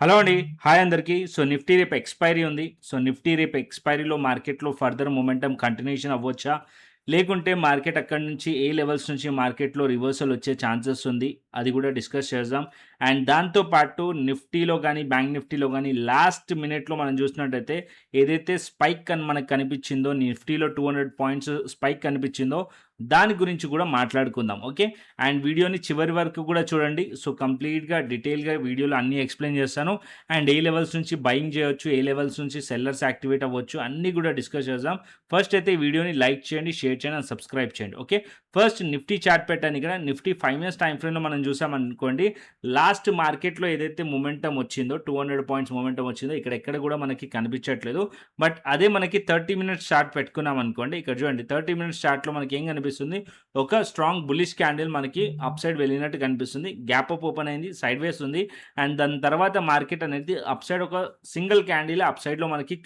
Hello అండి. Hi అందరికీ. Nifty రేపు ఎక్స్‌పైరీ ఉంది. నిఫ్టీ రేపు ఎక్స్‌పైరీలో మార్కెట్‌లో ఫర్దర్ మొమెంటమ్ కంటిన్యూయేషన్ అవ్వొచ్చా? లేకుంటే మార్కెట్ అక్కడి నుంచి ఏ లెవెల్స్ నుంచి మార్కెట్‌లో రివర్సల్ వచ్చే ఛాన్సెస్ ఉంది. అది కూడా డిస్కస్ చేద్దాం. అండ్ దాంతో పాటు నిఫ్టీలో గాని, బ్యాంక్ నిఫ్టీలో గాని లాస్ట్ మినిట్‌లో మనం చూసినట్టయితే ఏదైతే స్పైక్ అని మనకు కనిపించిందో నిఫ్టీలో 200 పాయింట్స్ స్పైక్ కనిపించిందో దాని గురించి కూడా మాట్లాడుకుందాం. ఓకే. అండ్ వీడియోని చివరి వరకు కూడా చూడండి. కంప్లీట్‌గా డీటెయిల్‌గా వీడియోలో అన్నీ ఎక్స్‌ప్లెయిన్ చేస్తాను. అండ్ ఏ లెవెల్స్ నుంచి బయింగ్ చేయొచ్చు, ఏ లెవెల్స్ నుంచి సెల్లర్స్ యాక్టివేట్ అవ్వచ్చు అన్నీ కూడా డిస్కస్ చేద్దాం. ఫస్ట్ అయితే ఈ వీడియోని లైక్ చేయండి, షేర్ చేయండి అండ్ సబ్స్క్రైబ్ చేయండి. ఓకే. ఫస్ట్ నిఫ్టీ చార్ట్ పెట్టాను ఇక్కడ. నిఫ్టీ 5 మినిట్స్ టైమ్ ఫ్రేమ్‌లో మనం చూసామనుకోండి. లాస్ట్ మార్కెట్‌లో ఏదైతే మొమెంటమ్ వచ్చిందో 200 పాయింట్స్ మొమెంటమ్ వచ్చిందో ఇక్కడ ఎక్కడ కూడా మనకి కనిపించట్లేదు. బట్ అదే మనకి 30 మినిట్స్ చార్ట్ పెట్టుకున్నాం అనుకోండి. ఇక్కడ చూడండి 30 మినిట్స్ చార్ట్‌లో మనకి ఏం కనిపిస్తుంది? ఒక స్ట్రాంగ్ బుల్లిష్ క్యాండిల్ మనకి అప్ సైడ్ వెళ్ళినట్టు కనిపిస్తుంది. గ్యాప్ అప్ ఓపెన్ అయింది. సైడ్ వేస్ ఉంది. అండ్ దాని తర్వాత మార్కెట్ అనేది అప్ సైడ్ ఒక సింగిల్ క్యాండిల్ అప్ సైడ్‌లో మనకి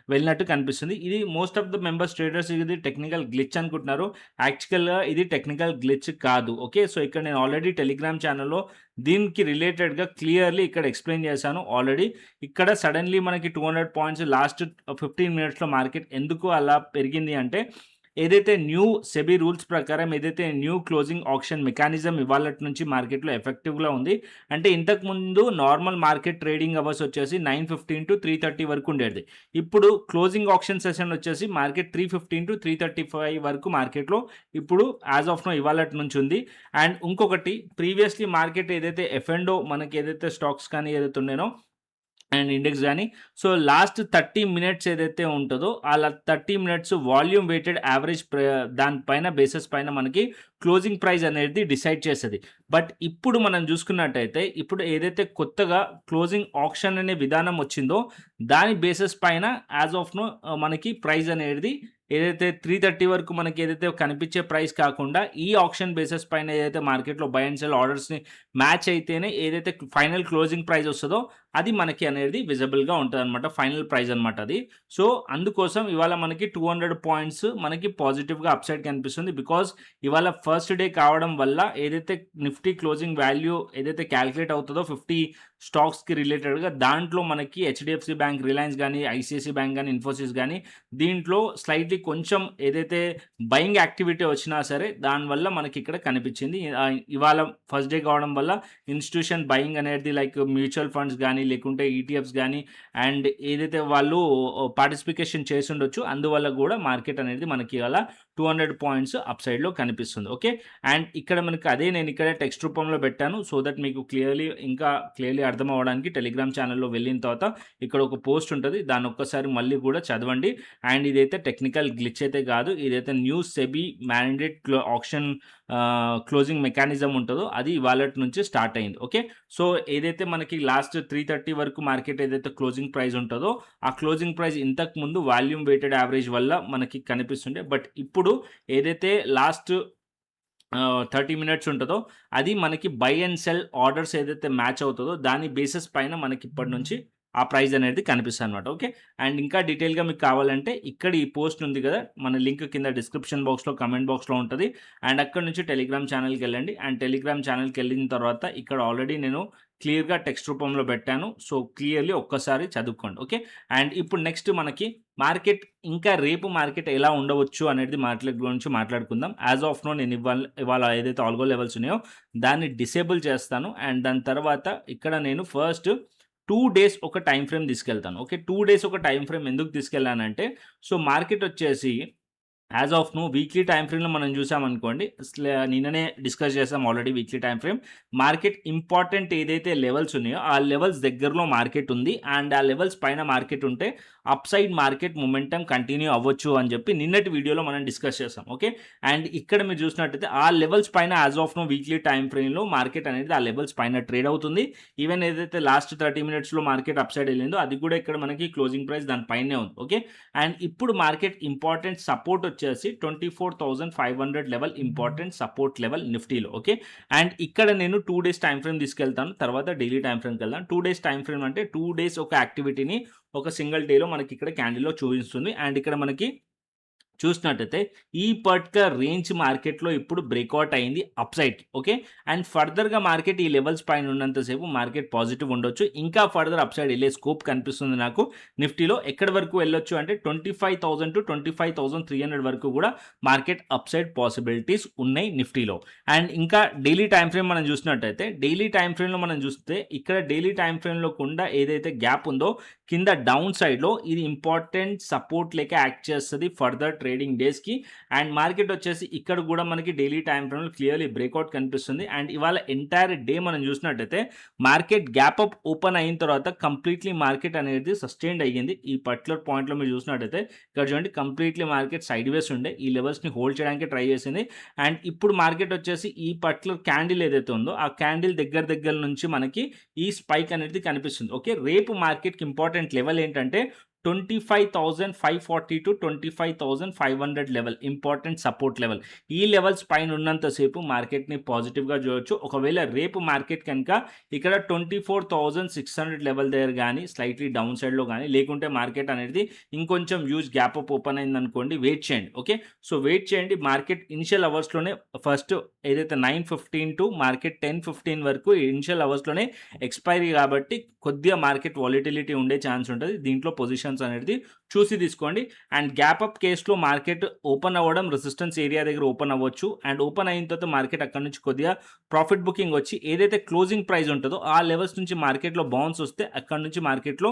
వెళ్ళినట్టు కనిపిస్తుంది. ఇది most of the members traders ఇది టెక్నికల్ గ్లిచ్ అనుకుంటున్నారు. యాక్చువల్‌గా ఇది టెక్నికల్ గ్లిచ్ కాదు. ఓకే. ఇక్కడ నేను ఆల్రెడీ టెలిగ్రామ్ ఛానెల్‌లో దీనికి రిలేటెడ్‌గా క్లియర్‌లీ ఇక్కడ ఎక్స్‌ప్లెయిన్ చేశాను ఆల్రెడీ. ఇక్కడ సడెన్‌లీ మనకి 200 పాయింట్స్ లాస్ట్ 15 మినిట్స్‌లో మార్కెట్ ఎందుకు అలా పెరిగింది అంటే ఏదైతే న్యూ సెబీ రూల్స్ ప్రకారం ఏదైతే న్యూ క్లోజింగ్ ఆక్షన్ మెకానిజం ఇవాళటి నుంచి మార్కెట్‌లో ఎఫెక్టివ్‌గా ఉంది. అంటే ఇంతకుముందు నార్మల్ మార్కెట్ ట్రేడింగ్ అవర్స్ వచ్చేసి 9:15-3:30 వరకు ఉండేది. ఇప్పుడు క్లోజింగ్ ఆక్షన్ సెషన్ వచ్చేసి మార్కెట్ 3:15-3:35 వరకు మార్కెట్‌లో ఇప్పుడు యాస్ ఆఫ్ నౌ ఇవాళటి నుంచి ఉంది. అండ్ ఇంకొకటి ప్రీవియస్‌లీ మార్కెట్ ఏదైతే ఎఫ్&ఓ మనకి ఏదైతే స్టాక్స్ కానీ ఏదైతే ఉండేనో అండ్ ఇండెక్స్ గాని. లాస్ట్ 30 మినిట్స్ ఏదైతే ఉంటదో, అలా 30 మినిట్స్ వాల్యూమ్ వెయిటెడ్ యావరేజ్ దాని పైన బేసిస్ పైన మనకి క్లోజింగ్ ప్రైస్ అనేది డిసైడ్ చేస్తది. బట్ ఇప్పుడు మనం చూసుకున్నట్టయితే, ఇప్పుడు ఏదైతే కొత్తగా క్లోజింగ్ ఆక్షన్ అనే విధానం వచ్చిందో, దాని బేసిస్ పైన యాస్ ఆఫ్ నౌ మనకి ప్రైస్ అనేది ఏదైతే 330 వరకు మనకి ఏదైతే కనిపించే ప్రైస్ కాకుండా, ఈ ఆక్షన్ బేసిస్ పైన ఏదైతే మార్కెట్‌లో బై అండ్ సెల్ ఆర్డర్స్‌ని మ్యాచ్ అయితేనే ఏదైతే ఫైనల్ క్లోజింగ్ ప్రైస్ వస్తదో, అది మనకి అనేది విజిబుల్‌గా ఉంటదనమాట. ఫైనల్ ప్రైస్ అనమాట అది. అందుకోసం ఇవాళ మనకి 200 పాయింట్స్ మనకి పాజిటివ్‌గా అప్ సైడ్ కనిపిస్తుంది. బికాజ్ ఇవాళ ఫస్ట్ డే కావడం వల్ల ఏదైతే నిఫ్టీ క్లోజింగ్ వాల్యూ ఏదైతే కాలిక్యులేట్ అవుతదో 50 స్టాక్స్‌కి రిలేటెడ్‌గా దాంట్లో మనకి హెచ్‌డీఎఫ్‌సీ బ్యాంక్, రిలయన్స్ గాని, ఐసీఐసీ బ్యాంక్ గాని, ఇన్ఫోసిస్ గాని దీంట్లో స్లైట్‌లీ కొంచెం ఏదైతే బయింగ్ యాక్టివిటీ వచ్చినా సరే దానివల్ల మనకి ఇక్కడ కనిపించింది. ఇవాళ ఫస్ట్ డే కావడం వల్ల ఇన్‌స్టిట్యూషన్ బయింగ్ అనేది లైక్ మ్యూచువల్ ఫండ్స్ గాని, లేకుంటే ఈటీఎఫ్స్ గాని అండ్ ఏదైతే వాళ్ళు పార్టిసిపేషన్ చేసుండొచ్చు. అందువల్ల గూడా మార్కెట్ అనేది మనకి ఇవాళ 200 పాయింట్స్ అప్ సైడ్‌లో కనిపిస్తుంది. ఓకే. అండ్ ఇక్కడ మనకి అదే నేను ఇక్కడ టెక్స్ట్ రూపంలో పెట్టాను. దట్ మీకు ఇంకా క్లియర్‌లీ అర్థం అవ్వడానికి టెలిగ్రామ్ ఛానెల్‌లో వెళ్ళిన తర్వాత ఇక్కడ ఒక పోస్ట్ ఉంటది. దాన్ని ఒక్కసారి మళ్ళీ గూడా చదవండి. అండ్ ఇదైతే టెక్నికల్ గ్లిచ్ అయితే గాదు. ఇదైతే new SEBI mandate auction closing mechanism ఉంటదో అది ఇవాళటి నుంచి స్టార్ట్ అయింది. ఓకే. ఏదైతే మనకి లాస్ట్ 330 వరకు మార్కెట్ ఏదైతే క్లోజింగ్ ప్రైస్ ఉంటదో, ఆ క్లోజింగ్ ప్రైస్ ఇంతకుముందు వాల్యూమ్ వెయిటెడ్ యావరేజ్ వల్ల మనకి కనిపిస్తుండే. బట్ ఇప్పుడు ఏదైతే లాస్ట్ 30 మినిట్స్ ఉంటదో, అది మనకి బై అండ్ సెల్ ఆర్డర్స్ ఏదైతే మ్యాచ్ అవుతదో, దాని బేసిస్ పైన మనకి ఇప్పటి నుంచి ఆ ప్రైస్ అనేది కనిపిస్తదనమాట. ఓకే. అండ్ ఇంకా డీటెయిల్‌గా మీకు కావాలంటే ఇక్కడ ఈ పోస్ట్ ఉంది గదా! మన లింక్ కింద డిస్క్రిప్షన్ బాక్స్‌లో, కామెంట్ బాక్స్‌లో ఉంటది. అండ్ అక్కడి నుంచి టెలిగ్రామ్ ఛానెల్‌కెళ్ళండి. అండ్ టెలిగ్రామ్ ఛానెల్‌కెళ్ళిన తర్వాత ఇక్కడ ఆల్రెడీ నేను క్లియర్‌గా టెక్స్ట్ రూపంలో పెట్టాను. క్లియర్‌లీ ఒక్కసారి చదువుకోండి. ఓకే. అండ్ ఇప్పుడు నెక్స్ట్ మనకి మార్కెట్ ఇంకా రేపు మార్కెట్ ఎలా ఉండవచ్చు అనేది గురించి మాట్లాడుకుందాం. యాస్ ఆఫ్ నౌ నేను ఇవాళ ఏదైతే ఆల్గో లెవెల్స్ ఉన్నాయో దాన్ని డిసేబుల్ చేస్తాను. అండ్ దాని తర్వాత ఇక్కడ నేను ఫస్ట్ 2 డేస్ ఒక టైమ్ ఫ్రేమ్ తీసుకెళ్తాను. ఓకే. 2 డేస్ ఒక టైమ్ ఫ్రేమ్ ఎందుకు తీసుకెళ్ళానంటే, మార్కెట్ వచ్చేసి as of now weekly time ఫ్రేమ్‌లో మనం చూసామనుకోండి. నిన్ననే డిస్కస్ చేసాం already weekly time frame. Market important ఏదైతే లెవెల్స్ ఉన్నాయో, ఆ లెవెల్స్ దగ్గరలో మార్కెట్ ఉంది. అండ్ ఆ లెవెల్స్ పైన మార్కెట్ ఉంటే up side market momentum continue అవ్వచ్చు అని చెప్పి నిన్నటి వీడియోలో మనం డిస్కస్ చేసాం. ఓకే. అండ్ ఇక్కడ మీరు చూసినట్టయితే ఆ లెవెల్స్ పైన as of now weekly time ఫ్రేమ్‌లో మార్కెట్ అనేది ఆ లెవెల్స్ పైన ట్రేడ్ అవుతుంది. ఈవెన్ ఏదైతే లాస్ట్ 30 మినిట్స్‌లో మార్కెట్ అప్ సైడ్ వెళ్ళిందో అది కూడా ఇక్కడ మనకి క్లోజింగ్ ప్రైస్ దాని పైనే ఉంది. ఓకే. అండ్ ఇప్పుడు మార్కెట్ ఇంపార్టెంట్ సపోర్ట్ వచ్చేసి 24,500 లెవెల్ ఇంపార్టెంట్ సపోర్ట్ లెవెల్ నిఫ్టీలో. ఓకే. అండ్ ఇక్కడ నేను 2 డేస్ టైమ్ ఫ్రేమ్ తీసుకెళ్తాను. తర్వాత డైలీ టైమ్ ఫ్రేమ్‌కి వెళ్దాం. 2 డేస్ టైమ్ ఫ్రేమ్ అంటే 2 డేస్ ఒక యాక్టివిటీని ఒక సింగిల్ డేలో మనకి ఇక్కడ క్యాండిల్‌లో చూపిస్తుంది. అండ్ ఇక్కడ మనకి చూసినట్టయితే ఈ పర్టిక్యులర్ రేంజ్ మార్కెట్‌లో ఇప్పుడు బ్రేకౌట్ అయింది అప్‌సైడ్‌కి. ఓకే. అండ్ ఫర్దర్‌గా మార్కెట్ ఈ లెవెల్స్ పైన ఉన్నంత సేపు మార్కెట్ పాజిటివ్ ఉండొచ్చు. ఇంకా ఫర్దర్ అప్‌సైడ్ ఎళ్ళే స్కోప్ కనిపిస్తుంది నాకు నిఫ్టీలో. ఎక్కడి వరకు వెళ్ళొచ్చు అంటే 25,000-25,300 వరకు కూడా మార్కెట్ అప్‌సైడ్ పాసిబిలిటీస్ ఉన్నాయి నిఫ్టీలో. అండ్ ఇంకా డైలీ టైమ్ ఫ్రేమ్ మనం చూసినట్టయితే డైలీ టైమ్ ఫ్రేమ్‌లో మనం చూస్తే ఇక్కడ డైలీ టైమ్ ఫ్రేమ్‌లో కుండా ఏదైతే గ్యాప్ ఉందో కింద డౌన్ సైడ్‌లో ఇది ఇంపార్టెంట్ సపోర్ట్ లెక్క యాక్ట్ చేస్తది ఫర్దర్ ట్రేడింగ్ డేస్‌కి. అండ్ మార్కెట్ వచ్చేసి ఇక్కడ కూడా మనకి డైలీ టైమ్ ఫ్రేమ్‌లో క్లియర్‌లీ బ్రేకౌట్ కనిపిస్తుంది. అండ్ ఇవాళ ఎంటైర్ డే మనం చూసినట్టయితే మార్కెట్ గ్యాప్ అప్ ఓపెన్ అయిన తర్వాత కంప్లీట్‌లీ మార్కెట్ అనేది సస్టైన్డ్ అయ్యింది. ఈ పర్టిక్యులర్ పాయింట్‌లో మీరు చూసినట్టయితే ఇక్కడ చూడండి కంప్లీట్‌లీ మార్కెట్ సైడ్‌వేస్ ఉండే. ఈ లెవెల్స్‌ని హోల్డ్ చేయడానికి ట్రై చేసింది. అండ్ ఇప్పుడు మార్కెట్ వచ్చేసి ఈ పర్టిక్యులర్ క్యాండిల్ ఏదైతే ఉందో ఆ క్యాండిల్ దగ్గర నుంచి మనకి ఈ స్పైక్ అనేది కనిపిస్తుంది. ఓకే. రేపు మార్కెట్‌కి ఇంపార్టెంట్ లెవెల్ ఏంటంటే 25,540-25,500 లెవెల్ ఇంపార్టెంట్ సపోర్ట్ లెవెల్. ఈ లెవెల్స్ పైన ఉన్నంత సేపు మార్కెట్‌ని పాజిటివ్‌గా చూడొచ్చు. ఒకవేళ రేపు మార్కెట్ కనుక ఇక్కడ 24,600 లెవెల్ దగ్గర గాని స్లైట్‌లీ డౌన్ సైడ్‌లో గాని లేకుంటే మార్కెట్ అనేది ఇంకొంచెం హ్యూజ్ గ్యాప్ అప్ ఓపెన్ అయిందనుకోండి వెయిట్ చేయండి. ఓకే. సో వెయిట్ చేయండి. మార్కెట్ ఇనిషియల్ అవర్స్‌లోనే ఫస్ట్ ఏదైతే 9:15 టు మార్కెట్ 10:15 వరకు ఇనిషియల్ అవర్స్‌లోనే ఎక్స్‌పైరీ కాబట్టి కొద్దిగా మార్కెట్ వాలటిలిటీ ఉండే ఛాన్స్ ఉంటది. దీంట్లో పొజిషన్స్ అనేది చూసి తీసుకోండి. అండ్ గ్యాప్ అప్ కేస్‌లో మార్కెట్ ఓపెన్ అవ్వడం రెసిస్టెన్స్ ఏరియా దగ్గర ఓపెన్ అవ్వచ్చు. అండ్ ఓపెన్ అయిన తర్వాత మార్కెట్ అక్కడి నుంచి కొద్దిగా ప్రాఫిట్ బుకింగ్ వచ్చి ఏదైతే క్లోజింగ్ ప్రైస్ ఉంటదో ఆ లెవెల్స్ నుంచి మార్కెట్‌లో బౌన్స్ వస్తే అక్కడి నుంచి మార్కెట్‌లో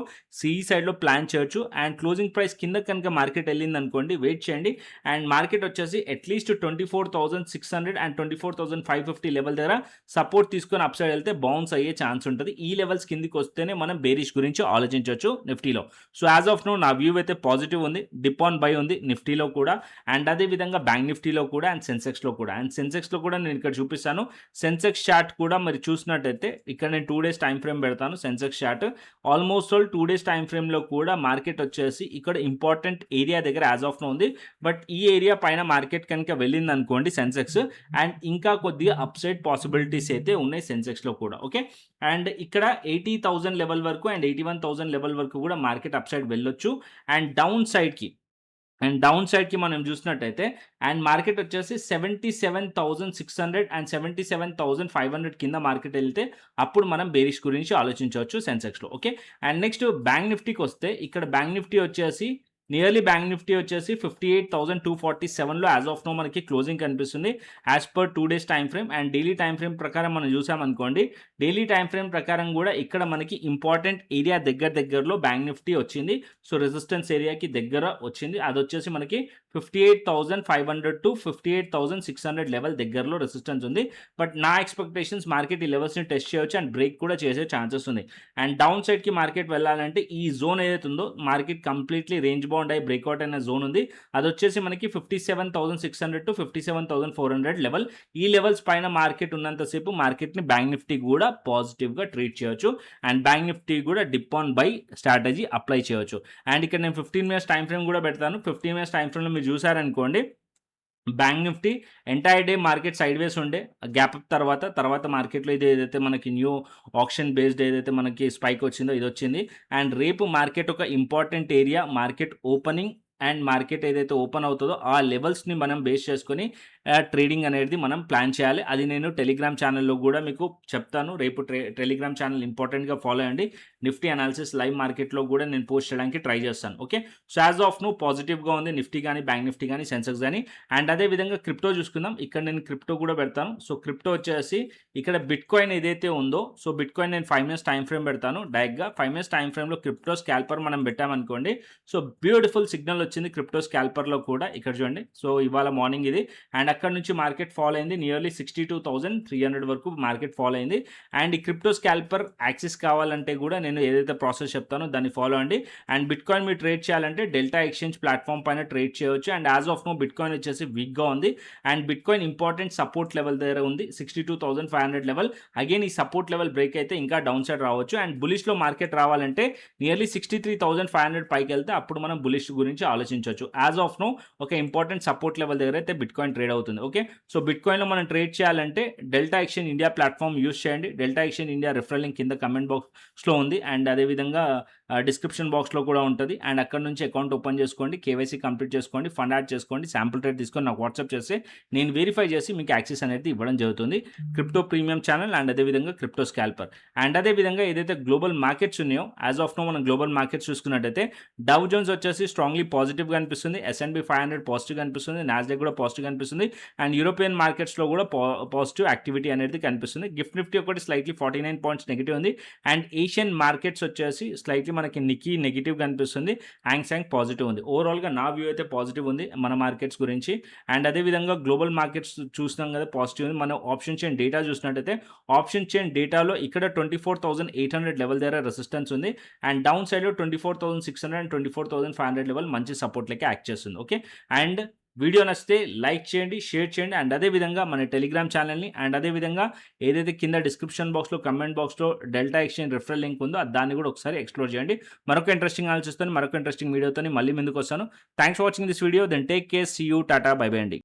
సైడ్‌లో ప్లాన్ చేయొచ్చు. అండ్ క్లోజింగ్ ప్రైస్ కింద కనుక మార్కెట్ వెళ్ళిందనుకోండి వెయిట్ చేయండి. అండ్ మార్కెట్ వచ్చేసి అట్‌లీస్ట్ 24,600 అండ్ 24,550 లెవెల్ దగ్గర సపోర్ట్ తీసుకొని అప్ సైడ్ వెళ్తే బౌన్స్ అయ్యే ఛాన్స్ ఉంటది. ఈ లెవెల్స్ కిందకి వస్తేనే మనం బేరిష్ గురించి ఆలోచించొచ్చు నిఫ్టీలో. సో యాస్ ఆఫ్ నౌ నా వ్యూ అయితే పాజిటివ్ ఉంది. డిప్ ఆన్ బై ఉంది నిఫ్టీలో కూడా. అండ్ అదే విధంగా బ్యాంక్ నిఫ్టీలో కూడా అండ్ సెన్సెక్స్‌లో కూడా. అండ్ సెన్సెక్స్‌లో కూడా నేను ఇక్కడ చూపిస్తాను. సెన్సెక్స్ చార్ట్ కూడా మరి చూసినట్టయితే ఇక్కడ నేను 2 డేస్ టైమ్ ఫ్రేమ్ పెడతాను Sensex chart. Almost all 2 days time ఫ్రేమ్‌లో కూడా మార్కెట్ వచ్చేసి ఇక్కడ ఇంపార్టెంట్ ఏరియా దగ్గర యాస్ ఆఫ్ నౌ ఉంది. బట్ ఈ ఏరియా పైన మార్కెట్ కనుక వెళ్ళిందనుకోండి సెన్సెక్స్ అండ్ ఇంకా కొద్దిగా అప్ సైడ్ పాసిబిలిటీస్ అయితే ఉన్నాయి సెన్సెక్స్‌లో కూడా. ఓకే. అండ్ ఇక్కడ 80,000 లెవెల్ వరకు అండ్ 81,000 లెవెల్ వరకు కూడా మార్కెట్ అప్ సైడ్ వెళ్ళొచ్చు. అండ్ డౌన్ సైడ్‌కి మనం చూసినట్టయితే అండ్ మార్కెట్ వచ్చేసి 77,600 అండ్ 77,500 కింద మార్కెట్ వెళ్తే అప్పుడు మనం బేరిష్ గురించి ఆలోచించవచ్చు సెన్సెక్స్‌లో. ఓకే. అండ్ నెక్స్ట్ బ్యాంక్ నిఫ్టీకొస్తే ఇక్కడ బ్యాంక్ నిఫ్టీ వచ్చేసి నియర్లీ బ్యాంక్ నిఫ్టీ వచ్చేసి 58,247లో యాస్ ఆఫ్ నౌ మనకి క్లోజింగ్ కనిపిస్తుంది. As per 2 days time frame and daily time frame ప్రకారం మనం చూసామనుకోండి డైలీ టైమ్ ఫ్రేమ్ ప్రకారం కూడా ఇక్కడ మనకి ఇంపార్టెంట్ ఏరియా దగ్గరలో బ్యాంక్ నిఫ్టీ వచ్చింది. సో రెసిస్టెన్స్ ఏరియాకి దగ్గర వచ్చింది. అది వచ్చేసి మనకి 58,500-58,600 లెవెల్ దగ్గరలో రెసిస్టెన్స్ ఉంది. బట్ నా ఎక్స్‌పెక్టేషన్స్ మార్కెట్ ఈ లెవెల్స్‌ని టెస్ట్ చేయొచ్చు అండ్ బ్రేక్ కూడా చేసే ఛాన్సెస్ ఉంది. అండ్ డౌన్ సైడ్‌కి మార్కెట్ వెళ్ళాలంటే ఈ జోన్ ఏదైతే ఉందో మార్కెట్ కంప్లీట్‌లీ రేంజ్ బౌండ్ అయ్యి బ్రేక్‌ఔట్ అయిన జోన్ ఉంది. అదొచ్చేసి మనకి 57,600-57,400 లెవెల్. ఈ లెవెల్స్ పైన మార్కెట్ ఉన్నంత సేపు మార్కెట్‌ని బ్యాంక్ నిఫ్టీ కూడా పాజిటివ్‌గా ట్రీట్ చేయొచ్చు. అండ్ బ్యాంక్ నిఫ్టీ కూడా dip on by strategy apply చేయొచ్చు. అండ్ ఇక్కడ నేను 15 మినిట్స్ టైమ్ ఫ్రేమ్ కూడా పెడతాను. 15 మినిట్స్ టైమ్ ఫ్రేమ్‌లో మీరు చూసారనుకోండి bank Nifty entire day market sideways ఉండే. గ్యాప్ అప్ తర్వాత మార్కెట్‌లో ఇది ఏదైతే మనకి న్యూ ఆక్షన్ బేస్డ్ ఏదైతే మనకి స్పైక్ వచ్చిందో ఇదొచ్చింది. అండ్ రేపు మార్కెట్ ఒక important area market opening and market ఏదైతే ఓపెన్ అవుతదో ఆ లెవెల్స్‌ని మనం బేస్ చేసుకొని ట్రేడింగ్ అనేది మనం ప్లాన్ చేయాలి. అది నేను టెలిగ్రామ్ ఛానెల్‌లో కూడా మీకు చెప్తాను. రేపు టెలిగ్రామ్ ఛానెల్ ఇంపార్టెంట్‌గా ఫాలో అయ్యండి. నిఫ్టీ అనాలిసిస్ లైవ్ మార్కెట్‌లో కూడా నేను పోస్ట్ చేయడానికి ట్రై చేస్తాను. Okay. So as of now పాజిటివ్‌గా ఉంది నిఫ్టీ గాని, బ్యాంక్ నిఫ్టీ గాని, సెన్సెక్స్ గాని. అండ్ అదే విధంగా క్రిప్టో చూసుకుందాం. ఇక్కడ నేను క్రిప్టో కూడా పెడతాను. సో క్రిప్టో వచ్చేసి ఇక్కడ బిట్‌కాయిన్ ఏదైతే ఉందో సో బిట్‌కాయిన్ నేను 5 మినిట్స్ టైమ్ ఫ్రేమ్ పెడతాను. డైరెక్ట్‌గా 5 మినిట్స్ టైమ్ ఫ్రేమ్‌లో క్రిప్టో స్కాల్పర్ మనం పెట్టామనుకోండి. సో బ్యూటిఫుల్ సిగ్నల్ వచ్చింది క్రిప్టో స్కాల్పర్‌లో కూడా. ఇక్కడ చూడండి. సో ఇవాళ మార్నింగ్ ఇది. అండ్ అక్కడ నుంచి మార్కెట్ ఫాల్ అయింది. నియర్లీ 62,300 వరకు మార్కెట్ ఫాల్ అయింది. అండ్ ఈ క్రిప్టో స్కాల్పర్ యాక్సెస్ కావాలంటే కూడా నేను ఏదైతే ప్రాసెస్ చెప్తానో దాన్ని ఫాలో అండి. అండ్ బిట్‌కాయిన్ మీరు ట్రేడ్ చేయాలంటే డెల్టా ఎక్స్‌చేంజ్ ప్లాట్‌ఫామ్ పైన ట్రేడ్ చేయొచ్చు. And as of now bitcoin వచ్చేసి వీక్‌గా ఉంది. And bitcoin important support level దగ్గర ఉంది. 62,500 లెవెల్. అగైన్ ఈ సపోర్ట్ లెవెల్ బ్రేక్ అయితే ఇంకా డౌన్ సైడ్ రావచ్చు. అండ్ బులిష్‌లో మార్కెట్ రావాలంటే నియర్లీ 63,500 పైకెళ్తే అప్పుడు మనం బులిష్ గురించి ఆలోచించొచ్చు. యాస్ ఆఫ్ నౌ ఒక ఇంపార్టెంట్ సపోర్ట్ లెవెల్ దగ్గర అయితే బిట్‌కాయిన్ ట్రేడ్ అవుతుంది. ఓకే. సో బిట్‌కాయిన్‌లో మనం ట్రేడ్ చేయాలంటే Delta Exchange India platform use చేయండి. Delta Exchange India referral link కింద కామెంట్ బాక్స్‌లో ఉంది. అండ్ అదే విధంగా డిస్క్రిప్షన్ బాక్స్‌లో కూడా ఉంటది. అండ్ అక్కడి నుంచి అకౌంట్ ఓపెన్ చేసుకోండి. కేవైసీ కంప్లీట్ చేసుకోండి. ఫండ్ యాడ్ చేసుకోండి. శాంపుల్ ట్రేడ్ తీసుకొని నాకు వాట్సాప్ చేస్తే నేను వెరిఫై చేసి మీకు యాక్సెస్ అనేది ఇవ్వడం జరుగుతుంది. క్రిప్టో ప్రీమియం ఛానల్ అండ్ అదేవిధంగా క్రిప్టో స్కాల్పర్. అండ్ అదేవిధంగా ఏదైతే గ్లోబల్ మార్కెట్స్ ఉన్నాయో యాజ్ ఆఫ్ నౌ మనం గ్లోబల్ మార్కెట్స్ చూసుకున్నట్టయితే డౌ జోన్స్ వచ్చేసి స్ట్రాంగ్లీ పాజిటివ్‌గా అనిపిస్తుంది. S&P 500 పాజిటివ్‌గా అనిపిస్తుంది. నాస్డాక్ కూడా పాజిటివ్‌గా అనిపిస్తుంది. అండ్ యూరోపియన్ మార్కెట్స్‌లో కూడా పాజిటివ్ యాక్టివిటీ అనేది కనిపిస్తుంది. గిఫ్ట్ నిఫ్టీ ఒకటి స్లైట్లీ 49 పాయింట్స్ నెగెటివ్ ఉంది. అండ్ ఏషియన్ మార్కెట్స్ వచ్చేసి స్లైట్లీ మనకి నిక్కీ నెగెటివ్ కనిపిస్తుంది. హ్యాంగ్ పాజిటివ్ ఉంది. ఓవరాల్‌గా నా వ్యూ అయితే పాజిటివ్ ఉంది మన మార్కెట్స్ గురించి. అండ్ అదేవిధంగా గ్లోబల్ మార్కెట్స్ చూస్తున్నాం కదా పాజిటివ్ ఉంది. మనం ఆప్షన్ చైన్ డేటా చూసినట్టయితే ఆప్షన్ చైన్ డేటాలో ఇక్కడ 24,800 లెవెల్ దగ్గర రెసిస్టెన్స్ ఉంది. అండ్ డౌన్ సైడ్‌లో 24,600 అండ్ 24,500 లెవెల్ మంచి సపోర్ట్ లెక్క యాక్ట్ చేస్తుంది. ఓకే. అండ్ వీడియో నచ్చితే లైక్ చేయండి, షేర్ చేయండి. అండ్ అదేవిధంగా మన టెలిగ్రామ్ ఛానల్‌ని అండ్ అదేవిధంగా ఏదైతే కింద డిస్క్రిప్షన్ బాక్స్‌లో, కమెంట్ బాక్స్‌లో డెల్టా ఎక్స్‌చేంజ్ రిఫరల్ లింక్ ఉందో దాన్ని కూడా ఒకసారి ఎక్స్‌ప్లోర్ చేయండి. మరొక ఇంట్రెస్టింగ్ అనాలిసిస్‌తోని మరొక ఇంట్రెస్టింగ్ వీడియోతోని మళ్ళీ ముందుకు వస్తాను. Thanks for watching this video. Then take care. See you. Tata. Bye bye అండి.